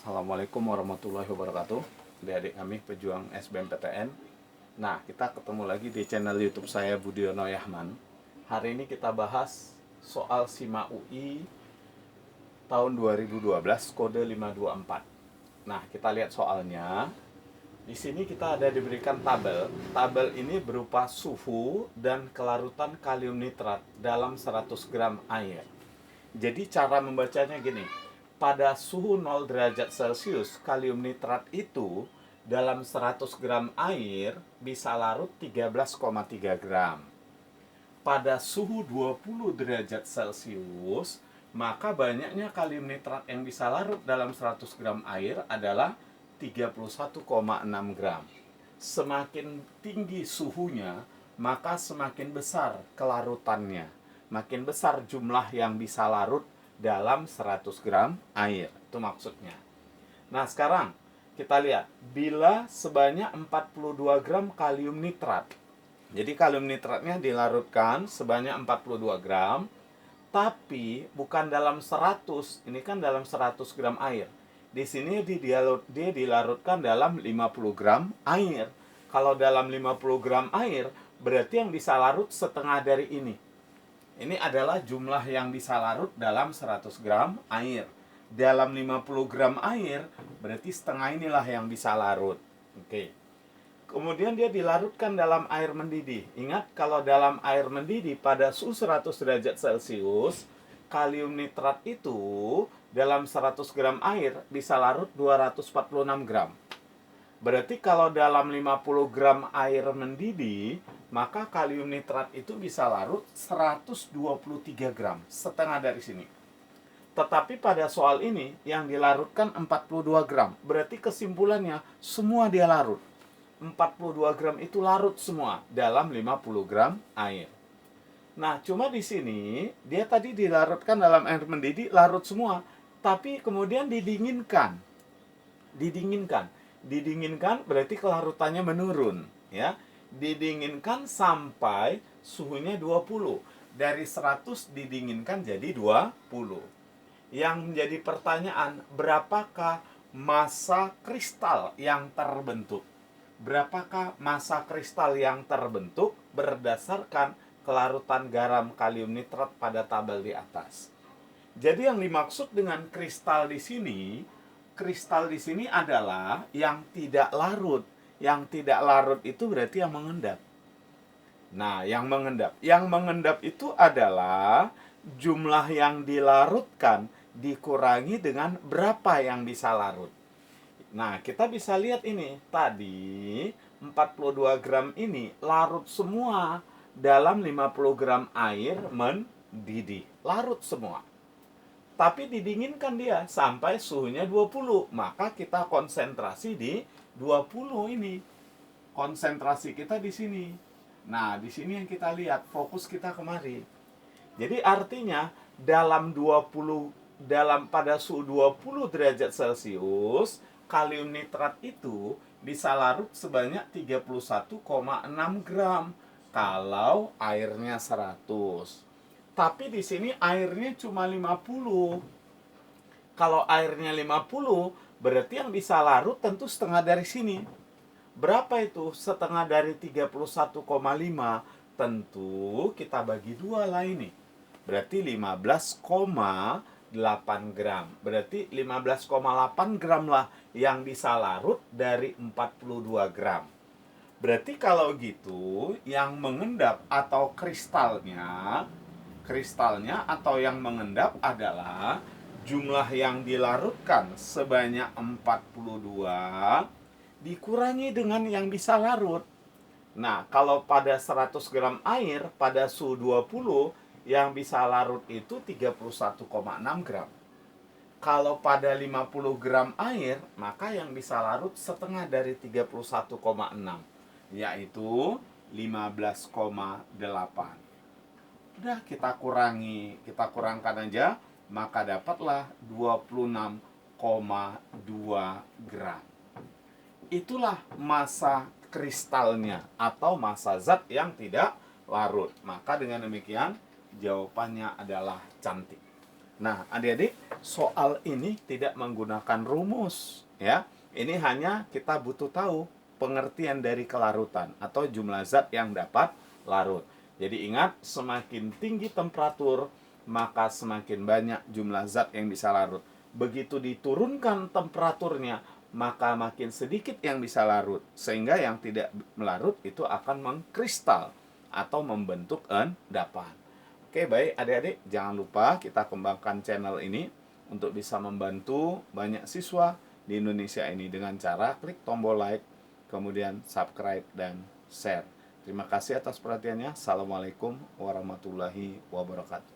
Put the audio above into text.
Assalamualaikum warahmatullahi wabarakatuh. Adik-adik kami pejuang SBMPTN. Nah, kita ketemu lagi di channel YouTube saya Budiono Yahman. Hari ini kita bahas soal SIMA UI tahun 2012 kode 524. Nah, kita lihat soalnya. Di sini kita ada diberikan tabel. Tabel ini berupa suhu dan kelarutan kalium nitrat dalam 100 gram air. Jadi cara membacanya gini. Pada suhu 0 derajat Celcius, kalium nitrat itu dalam 100 gram air bisa larut 13,3 gram. Pada suhu 20 derajat Celcius, maka banyaknya kalium nitrat yang bisa larut dalam 100 gram air adalah 31,6 gram. Semakin tinggi suhunya, maka semakin besar kelarutannya. Makin besar jumlah yang bisa larut dalam 100 gram air. Itu maksudnya. Nah, sekarang kita lihat. Bila sebanyak 42 gram kalium nitrat. Jadi kalium nitratnya dilarutkan sebanyak 42 gram. Tapi bukan dalam 100. Ini kan dalam 100 gram air. Di sini dia dilarutkan dalam 50 gram air. Kalau dalam 50 gram air, berarti yang bisa larut setengah dari ini. Ini adalah jumlah yang bisa larut dalam 100 gram air. Dalam 50 gram air, berarti setengah inilah yang bisa larut. Oke. Kemudian dia dilarutkan dalam air mendidih. Ingat, kalau dalam air mendidih pada suhu 100 derajat Celcius, kalium nitrat itu dalam 100 gram air bisa larut 246 gram. Berarti kalau dalam 50 gram air mendidih, maka kalium nitrat itu bisa larut 123 gram, setengah dari sini. Tetapi pada soal ini yang dilarutkan 42 gram. Berarti kesimpulannya semua dia larut. 42 gram itu larut semua dalam 50 gram air. Nah, cuma di sini dia tadi dilarutkan dalam air mendidih, larut semua, tapi kemudian didinginkan. Didinginkan berarti kelarutannya menurun, ya. Didinginkan sampai suhunya 20. Dari 100 didinginkan jadi 20. Yang menjadi pertanyaan, berapakah massa kristal yang terbentuk? Berapakah massa kristal yang terbentuk berdasarkan kelarutan garam kalium nitrat pada tabel di atas? Jadi yang dimaksud dengan kristal di sini adalah yang tidak larut. Yang tidak larut itu berarti yang mengendap. Nah, yang mengendap itu adalah jumlah yang dilarutkan dikurangi dengan berapa yang bisa larut. Nah, kita bisa lihat ini. Tadi 42 gram ini larut semua dalam 50 gram air mendidih. Larut semua. Tapi didinginkan dia sampai suhunya 20. Maka kita konsentrasi di 20 ini. Konsentrasi kita di sini. Nah, di sini yang kita lihat, fokus kita kemari. Jadi artinya pada suhu 20 derajat Celcius, kalium nitrat itu bisa larut sebanyak 31,6 gram kalau airnya 100. Tapi di sini airnya cuma 50. Kalau airnya 50, berarti yang bisa larut tentu setengah dari sini. Berapa itu? Setengah dari 31,5. Tentu kita bagi dua lah ini. Berarti 15,8 gram. Berarti 15,8 gram lah yang bisa larut dari 42 gram. Berarti kalau gitu, yang mengendap atau kristalnya atau yang mengendap adalah jumlah yang dilarutkan sebanyak 42 dikurangi dengan yang bisa larut. Nah, kalau pada 100 gram air pada suhu 20, yang bisa larut itu 31,6 gram. Kalau pada 50 gram air, maka yang bisa larut setengah dari 31,6, yaitu 15,8. Udah kita kurangkan aja, maka dapatlah 26,2 gram. Itulah massa kristalnya atau massa zat yang tidak larut. Maka dengan demikian jawabannya adalah cantik. Nah, adik-adik, soal ini tidak menggunakan rumus, ya. Ini hanya kita butuh tahu pengertian dari kelarutan atau jumlah zat yang dapat larut. Jadi ingat, semakin tinggi temperatur, maka semakin banyak jumlah zat yang bisa larut. Begitu diturunkan temperaturnya, maka makin sedikit yang bisa larut. Sehingga yang tidak melarut itu akan mengkristal atau membentuk endapan. Oke, baik adik-adik, jangan lupa kita kembangkan channel ini untuk bisa membantu banyak siswa di Indonesia ini dengan cara klik tombol like, kemudian subscribe dan share. Terima kasih atas perhatiannya. Assalamualaikum warahmatullahi wabarakatuh.